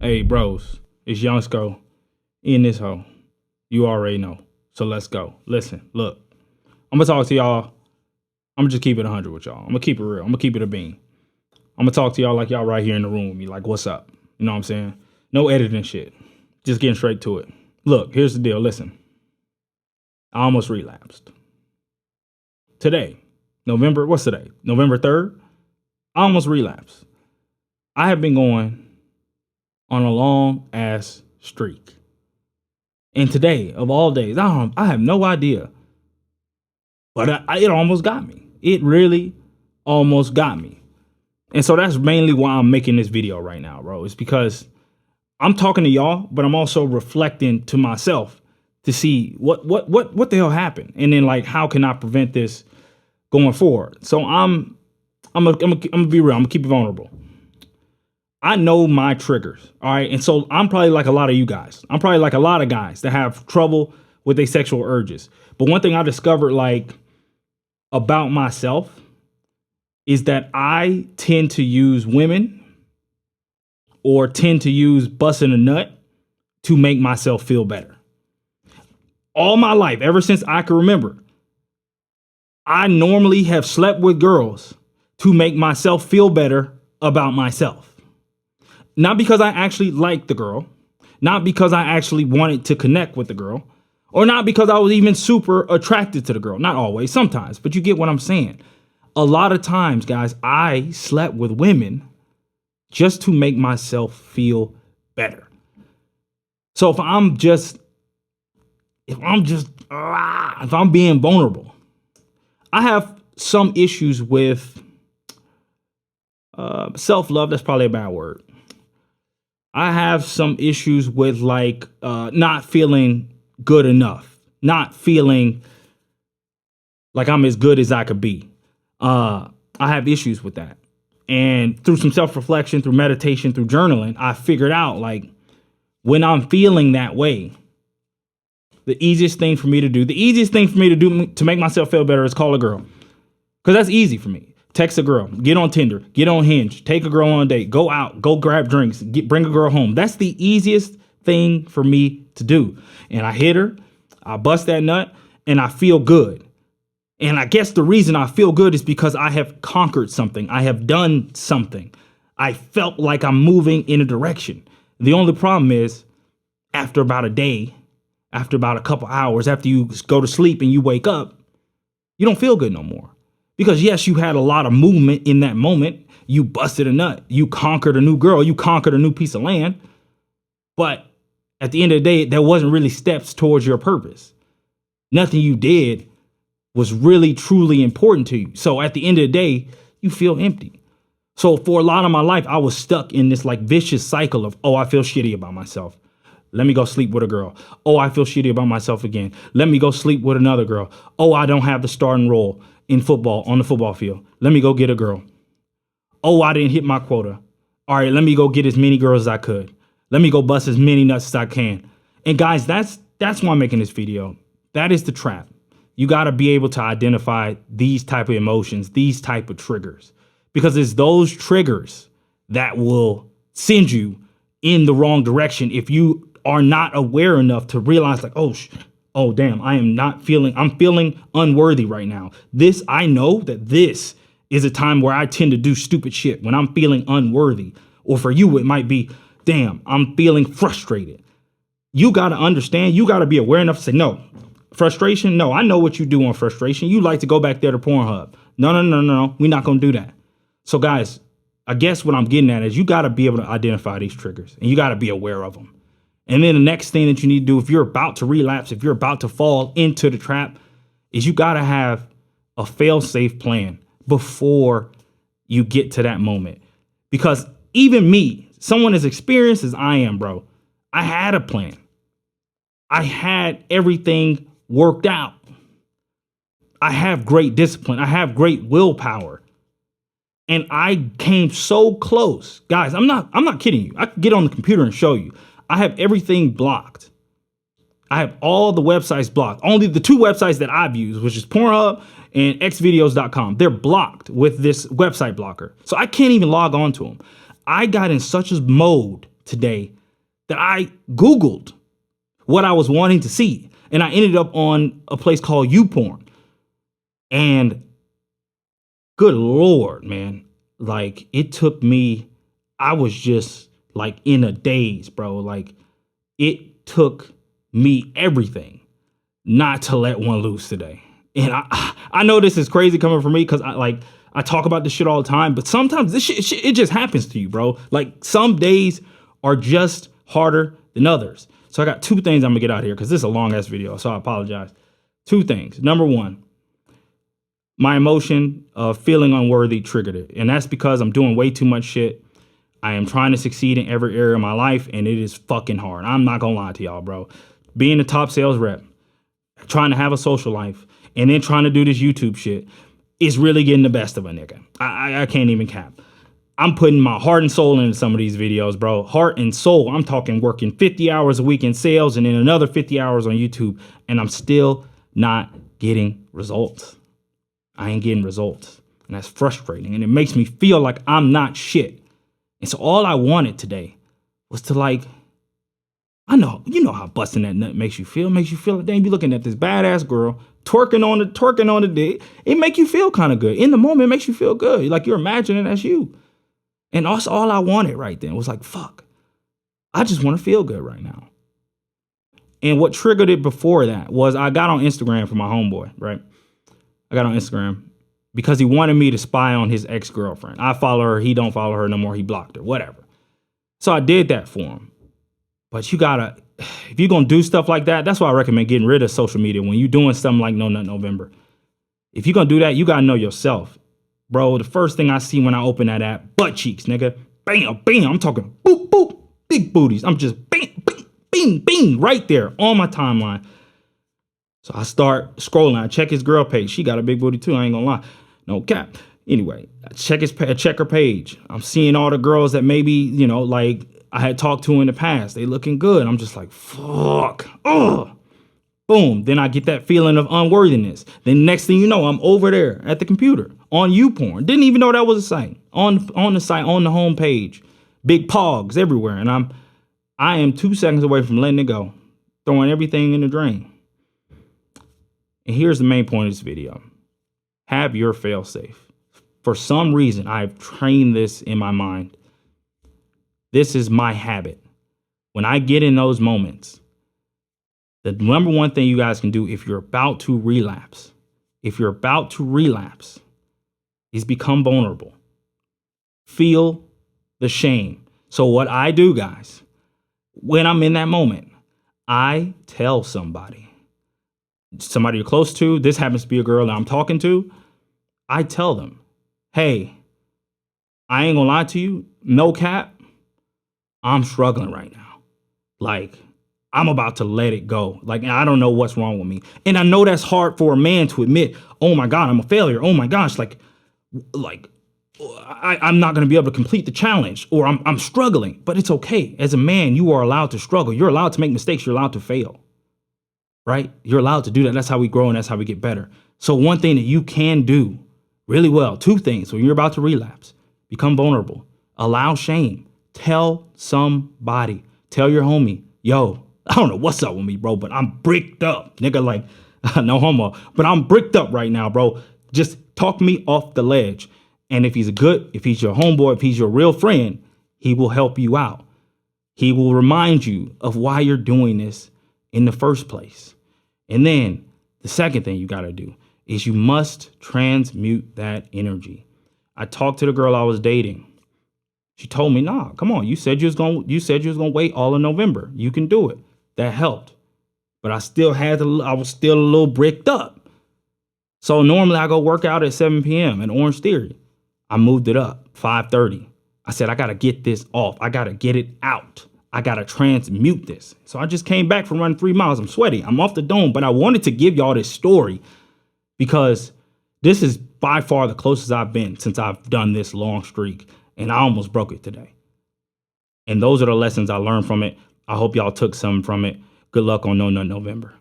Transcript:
Hey, bros, it's Youngsko in this hole. You already know. So let's go. Listen, look, I'm going to talk to y'all. I'm going to just keep it 100 with y'all. I'm going to keep it real. I'm going to keep it a bean. I'm going to talk to y'all like y'all right here in the room with me. Like, what's up? You know what I'm saying? No editing shit. Just getting straight to it. Look, here's the deal. Listen, I almost relapsed. Today, what's today? November 3rd? I almost relapsed. I have been going on a long ass streak. And today, of all days, I have no idea. But it almost got me. It really almost got me. And so that's mainly why I'm making this video right now, bro. It's because I'm talking to y'all, but I'm also reflecting to myself to see what the hell happened. And then, like, how can I prevent this going forward? So I'm gonna be real. I'm gonna keep it vulnerable. I know my triggers, all right? And so I'm probably like a lot of you guys. I'm probably like a lot of guys that have trouble with their sexual urges. But one thing I discovered, like, about myself is that I tend to use women or tend to use busting a nut to make myself feel better. All my life, ever since I can remember, I normally have slept with girls to make myself feel better about myself. Not because I actually liked the girl, not because I actually wanted to connect with the girl, or not because I was even super attracted to the girl. Not always, sometimes, but you get what I'm saying. A lot of times, guys, I slept with women just to make myself feel better. So if I'm being vulnerable, I have some issues with self-love. That's probably a bad word. I have some issues with not feeling good enough, not feeling like I'm as good as I could be. I have issues with that. And through some self-reflection, through meditation, through journaling, I figured out, like, when I'm feeling that way, the easiest thing for me to do to make myself feel better is call a girl. Because that's easy for me. Text a girl, get on Tinder, get on Hinge, take a girl on a date, go out, go grab drinks, bring a girl home. That's the easiest thing for me to do. And I hit her, I bust that nut, and I feel good. And I guess the reason I feel good is because I have conquered something. I have done something. I felt like I'm moving in a direction. The only problem is, after about a day, after about a couple hours, after you go to sleep and you wake up, you don't feel good no more. Because yes, you had a lot of movement in that moment. You busted a nut. You conquered a new girl. You conquered a new piece of land. But at the end of the day, there wasn't really steps towards your purpose. Nothing you did was really, truly important to you. So at the end of the day, you feel empty. So for a lot of my life, I was stuck in this like vicious cycle of, oh, I feel shitty about myself. Let me go sleep with a girl. Oh, I feel shitty about myself again. Let me go sleep with another girl. Oh, I don't have the starting role in football on the football field. Let me go get a girl. Oh, I didn't hit my quota. All right, let me go get as many girls as I could. Let me go bust as many nuts as I can. And guys, that's why I'm making this video. That is the trap. You got to be able to identify these type of emotions, these type of triggers, because it's those triggers that will send you in the wrong direction if you are not aware enough to realize, like, oh, damn, I'm feeling unworthy right now. I know that this is a time where I tend to do stupid shit when I'm feeling unworthy. Or for you, it might be, damn, I'm feeling frustrated. You got to understand, you got to be aware enough to say, no, frustration. No, I know what you do on frustration. You like to go back there to Pornhub. No. We're not going to do that. So guys, I guess what I'm getting at is you got to be able to identify these triggers and you got to be aware of them. And then the next thing that you need to do, if you're about to relapse, if you're about to fall into the trap, is you got to have a fail-safe plan before you get to that moment. Because even me, someone as experienced as I am, bro, I had a plan. I had everything worked out. I have great discipline. I have great willpower. And I came so close. Guys, I'm not kidding you. I could get on the computer and show you. I have everything blocked. I have all the websites blocked. Only the two websites that I've used, which is Pornhub and xvideos.com. They're blocked with this website blocker. So I can't even log on to them. I got in such a mode today that I Googled what I was wanting to see. And I ended up on a place called YouPorn. And good Lord, man. Like, it took me, I was just like in a daze, bro. Like, it took me everything not to let one loose today. And I know this is crazy coming from me because I talk about this shit all the time, but sometimes this shit, it just happens to you, bro. Like, some days are just harder than others. So I got two things I'm gonna get out of here because this is a long ass video, so I apologize. Two things. Number one, my emotion of feeling unworthy triggered it. And that's because I'm doing way too much shit. I am trying to succeed in every area of my life, and it is fucking hard. I'm not gonna lie to y'all, bro. Being a top sales rep, trying to have a social life, and then trying to do this YouTube shit is really getting the best of a nigga. I can't even cap. I'm putting my heart and soul into some of these videos, bro. Heart and soul. I'm talking working 50 hours a week in sales and then another 50 hours on YouTube, and I'm still not getting results. I ain't getting results, and that's frustrating, and it makes me feel like I'm not shit. And so all I wanted today was to, like, I know, you know how busting that nut makes you feel. Makes you feel like, dang, be looking at this badass girl twerking on the dick. It make you feel kind of good. In the moment, it makes you feel good. Like, you're imagining that's you. And that's all I wanted right then was like, fuck, I just want to feel good right now. And what triggered it before that was I got on Instagram for my homeboy, right? I got on Instagram because he wanted me to spy on his ex-girlfriend. I follow her. He don't follow her no more. He blocked her, whatever. So I did that for him. But you gotta, if you're gonna do stuff like that, that's why I recommend getting rid of social media when you're doing something like No Nut November. If you're gonna do that, you gotta know yourself. Bro, the first thing I see when I open that app, butt cheeks, nigga. Bam, bam. I'm talking boop, boop, big booties. I'm just bing, bing, bing, bing, right there on my timeline. So I start scrolling. I check his girl page. She got a big booty too. I ain't gonna lie. No cap. Anyway, I check her page. I'm seeing all the girls that maybe, you know, like I had talked to in the past. They looking good. I'm just like, fuck. Ugh. Boom. Then I get that feeling of unworthiness. Then next thing you know, I'm over there at the computer on YouPorn. Didn't even know that was a site. On the site, on the home page. Big pogs everywhere. And I am 2 seconds away from letting it go. Throwing everything in the drain. And here's the main point of this video. Have your fail safe. For some reason, I've trained this in my mind. This is my habit. When I get in those moments, the number one thing you guys can do if you're about to relapse, is become vulnerable. Feel the shame. So what I do, guys, when I'm in that moment, I tell somebody you're close to, this happens to be a girl that I'm talking to, I tell them, hey, I ain't gonna lie to you, no cap, I'm struggling right now. Like, I'm about to let it go. Like, I don't know what's wrong with me. And I know that's hard for a man to admit, oh my God, I'm a failure. Oh my gosh, like I'm not going to be able to complete the challenge, or I'm struggling. But it's okay. As a man, you are allowed to struggle. You're allowed to make mistakes. You're allowed to fail, right? You're allowed to do that. That's how we grow and that's how we get better. So one thing that you can do really well, two things when you're about to relapse: become vulnerable, allow shame, tell somebody, tell your homie, yo, I don't know what's up with me, bro, but I'm bricked up, nigga. Like, no homo, but I'm bricked up right now, bro. Just talk me off the ledge. And if he's your homeboy, if he's your real friend, he will help you out. He will remind you of why you're doing this in the first place. And then the second thing you got to do is you must transmute that energy. I talked to the girl I was dating. She told me, nah, come on. You said you was gonna wait all of November. You can do it. That helped. But I was still a little bricked up. So normally I go work out at 7 p.m. in Orange Theory. I moved it up, 5:30. I said, I got to get this off. I got to get it out. I got to transmute this. So I just came back from running 3 miles. I'm sweaty. I'm off the dome. But I wanted to give y'all this story because this is by far the closest I've been since I've done this long streak. And I almost broke it today. And those are the lessons I learned from it. I hope y'all took some from it. Good luck on No Nut November.